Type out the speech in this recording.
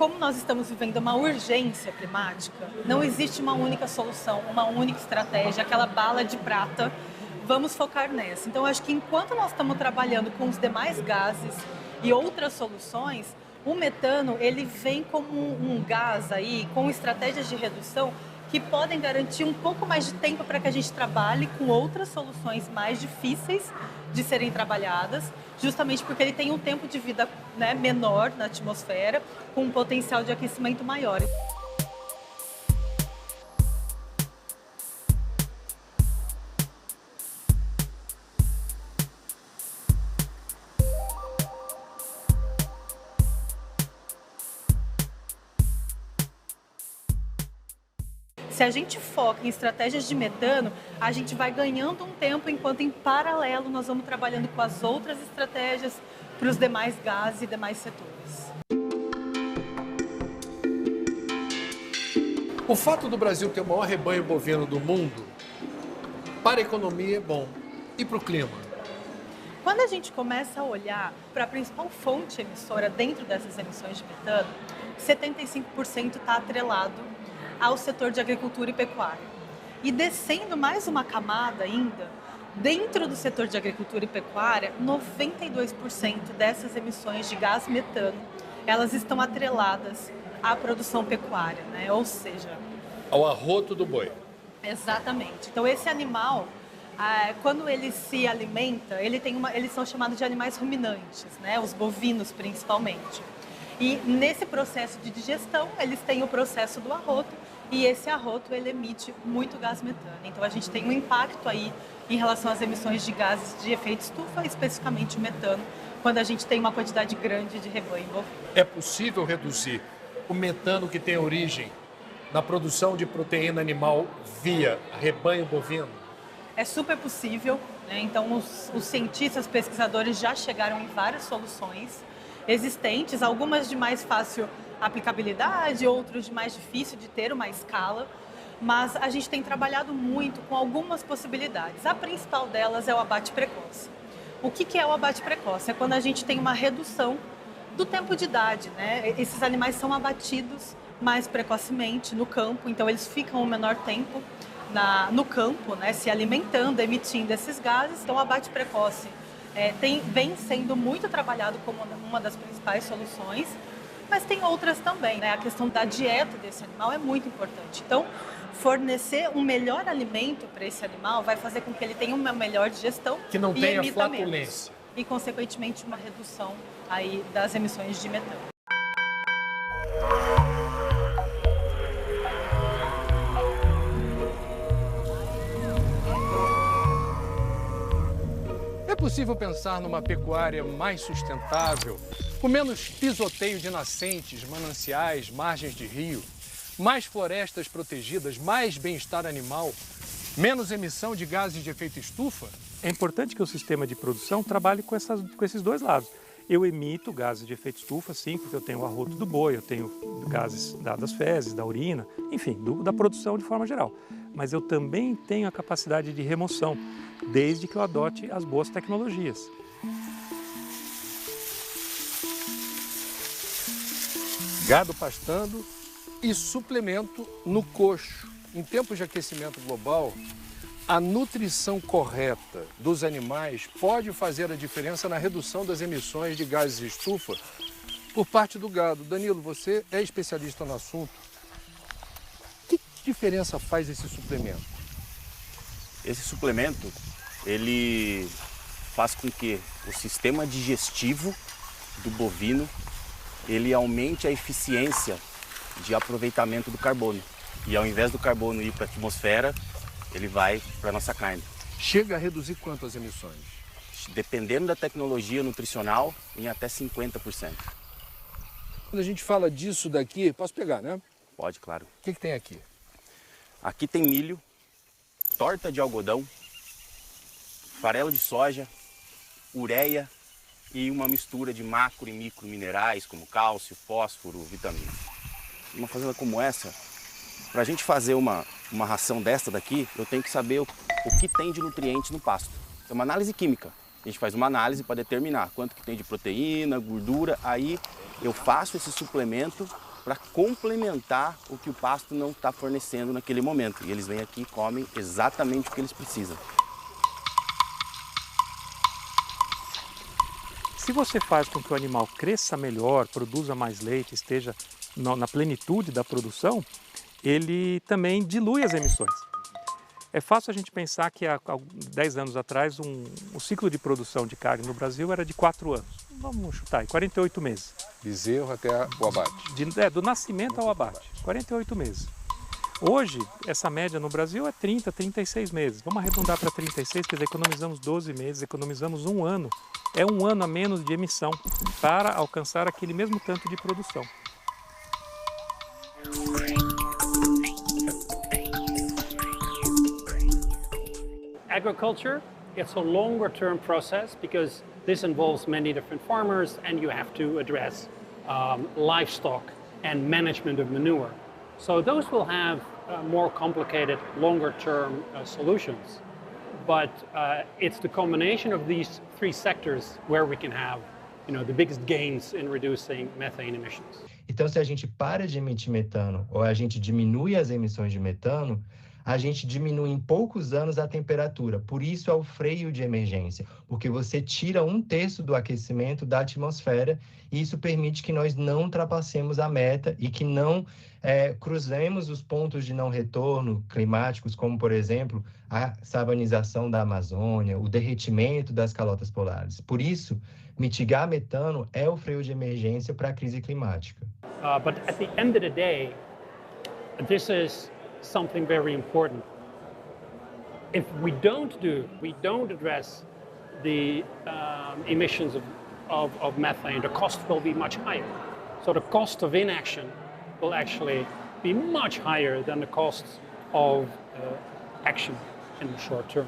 como nós estamos vivendo uma urgência climática, não existe uma única solução, uma única estratégia, aquela bala de prata, vamos focar nessa. Então, acho que enquanto nós estamos trabalhando com os demais gases e outras soluções, o metano, ele vem como um gás aí, com estratégias de redução que podem garantir um pouco mais de tempo para que a gente trabalhe com outras soluções mais difíceis de serem trabalhadas, justamente porque ele tem um tempo de vida, né, menor na atmosfera, com um potencial de aquecimento maior. Se a gente foca em estratégias de metano, a gente vai ganhando um tempo, enquanto em paralelo nós vamos trabalhando com as outras estratégias para os demais gases e demais setores. O fato do Brasil ter o maior rebanho bovino do mundo, para a economia é bom. E para o clima? Quando a gente começa a olhar para a principal fonte emissora dentro dessas emissões de metano, 75% está atrelado ao setor de agricultura e pecuária. E descendo mais uma camada ainda, dentro do setor de agricultura e pecuária, 92% dessas emissões de gás metano, elas estão atreladas à produção pecuária, né? Ou seja... Ao arroto do boi. Exatamente. Então, esse animal, quando ele se alimenta, eles são chamados de animais ruminantes, né? Os bovinos, principalmente. E nesse processo de digestão, eles têm o processo do arroto, e esse arroto ele emite muito gás metano. Então a gente tem um impacto aí em relação às emissões de gases de efeito estufa, especificamente o metano, quando a gente tem uma quantidade grande de rebanho bovino. É possível reduzir o metano que tem origem na produção de proteína animal via rebanho bovino? É super possível, né? Então os cientistas, pesquisadores já chegaram em várias soluções existentes, algumas de mais fácil aplicabilidade, outros de mais difícil de ter uma escala, mas a gente tem trabalhado muito com algumas possibilidades. A principal delas é o abate precoce. O que é o abate precoce? É quando a gente tem uma redução do tempo de idade, né? Esses animais são abatidos mais precocemente no campo, então eles ficam um menor tempo no campo, né? Se alimentando, emitindo esses gases. Então o abate precoce vem sendo muito trabalhado como uma das principais soluções, mas tem outras também, né? A questão da dieta desse animal é muito importante. Então, fornecer um melhor alimento para esse animal vai fazer com que ele tenha uma melhor digestão que não e tenha emita flatulência. menos. E, consequentemente, uma redução aí das emissões de metano. É possível pensar numa pecuária mais sustentável, com menos pisoteio de nascentes, mananciais, margens de rio, mais florestas protegidas, mais bem-estar animal, menos emissão de gases de efeito estufa? É importante que o sistema de produção trabalhe com esses dois lados. Eu emito gases de efeito estufa, sim, porque eu tenho o arroto do boi, eu tenho gases das fezes, da urina, enfim, da produção de forma geral. Mas eu também tenho a capacidade de remoção, desde que eu adote as boas tecnologias. Gado pastando e suplemento no coxo. Em tempos de aquecimento global, a nutrição correta dos animais pode fazer a diferença na redução das emissões de gases de estufa por parte do gado. Danilo, você é especialista no assunto. Que diferença faz esse suplemento? Esse suplemento, ele faz com que o sistema digestivo do bovino ele aumente a eficiência de aproveitamento do carbono. E ao invés do carbono ir para a atmosfera, ele vai para a nossa carne. Chega a reduzir quanto as emissões? Dependendo da tecnologia nutricional, em até 50%. Quando a gente fala disso daqui, posso pegar, né? Pode, claro. O que tem aqui? Aqui tem milho, torta de algodão, farelo de soja, ureia e uma mistura de macro e micro minerais como cálcio, fósforo, vitamina. Uma fazenda como essa, para a gente fazer uma ração desta daqui, eu tenho que saber o que tem de nutrientes no pasto. É uma análise química. A gente faz uma análise para determinar quanto que tem de proteína, gordura. Aí eu faço esse suplemento para complementar o que o pasto não está fornecendo naquele momento. E eles vêm aqui e comem exatamente o que eles precisam. Se você faz com que o animal cresça melhor, produza mais leite, esteja na plenitude da produção, ele também dilui as emissões. É fácil a gente pensar que há 10 anos atrás o ciclo de produção de carne no Brasil era de 4 anos. Vamos chutar aí, 48 meses. Bezerro até o abate. Do nascimento ao abate, 48 meses. Hoje, essa média no Brasil é 30, 36 meses. Vamos arredondar para 36, quer dizer, economizamos 12 meses, economizamos um ano. É um ano a menos de emissão para alcançar aquele mesmo tanto de produção. Agriculture, it's a longer term process because this involves many different farmers and you have to address livestock and management of manure. So those will have more complicated, longer term solutions. But it's the combination of these three sectors where we can have, the biggest gains in reducing methane emissions. Então, se a gente para de emitir metano ou a gente diminui as emissões de metano, a gente diminui em poucos anos a temperatura. Por isso é o freio de emergência, porque você tira 1/3 do aquecimento da atmosfera e isso permite que nós não ultrapassemos a meta e que não cruzemos os pontos de não retorno climáticos, como, por exemplo, a savanização da Amazônia, o derretimento das calotas polares. Por isso, mitigar metano é o freio de emergência para a crise climática. But at the end of the day, this is something very important. If we don't address the emissions of methane, the cost will be much higher. So the cost of inaction will actually be much higher than the cost of action in the short term.